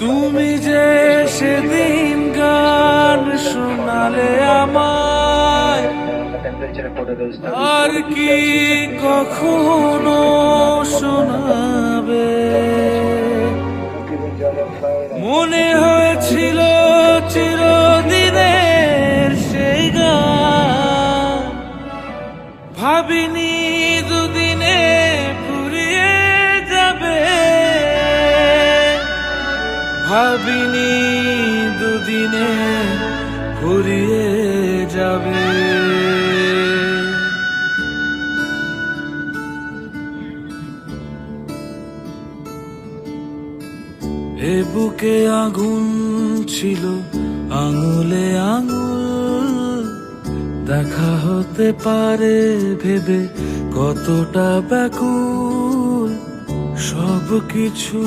তুমি যে সেদিন গান শোনালে আমায়, আর কি কখনো শোনাবে? মনে হয়েছিল চিরদিনের সেই গান, ভাবিনি দুদিনে ফুরিয়ে যাবে, ভাবিনি দুদিনে ফুরিয়ে যাবে। এ বুকে আগুন ছিল আঙুলে আঙুল, দেখা হতে পারে ভেবে কতটা ব্যাকুল। সব কিছু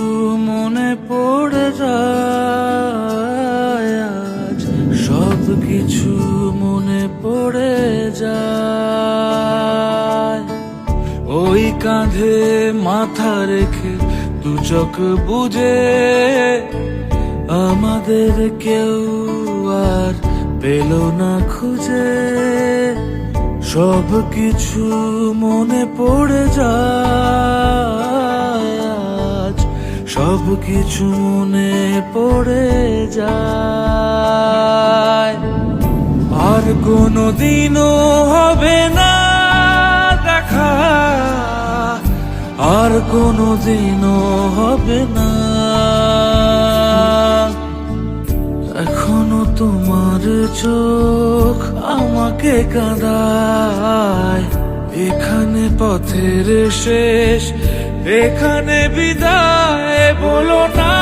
মনে পড়ে যায় আজ, সব কিছু মনে পড়ে যায়। ওই কাঁধে মাথা রেখে দু চোখ বুঝে আমাদের কেউ আর পেল না খুঁজে। সব কিছু মনে পড়ে যায় আজ, সব কিছু মনে পড়ে যায়। আর কোনোদিনও হবে না দেখা, আর কোনোদিনও হবে না। এখনো তোমার চোখ আমাকে কাঁদায়, এখানে পথের শেষ, এখানে বিদায় বলো না।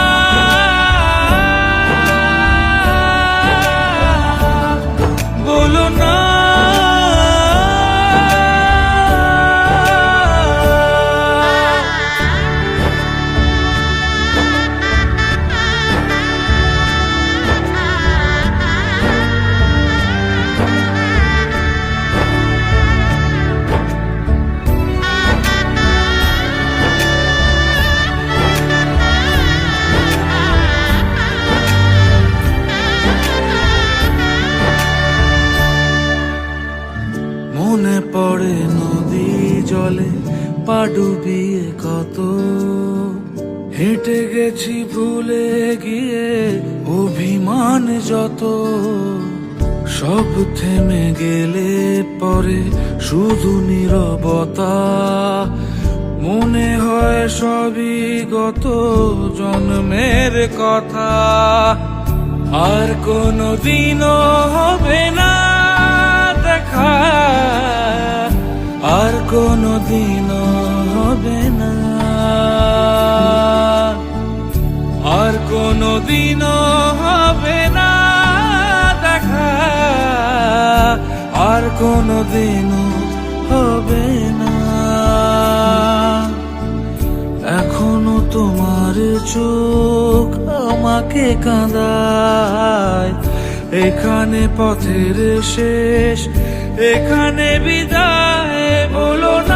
বলো না। মনে পড়ে নদী জলে পা ডুবিয়ে কত, হেঁটে গেছি ভুলে গিয়ে অভিমান যত। সব থেমে গেলে পরে শুধু নীরবতা, মনে হয় সবই গত জন্মের কথা। আর কোনোদিনও হবে না দেখা, আর কোনোদিনও হবে না, আর কোনোদিনও হবে না দেখা, আর কোনোদিনও হবে না। এখনো তোমার চোখ আমাকে কাঁদায়, এখানে পথের শেষ, এখানে বিদায় বলো না।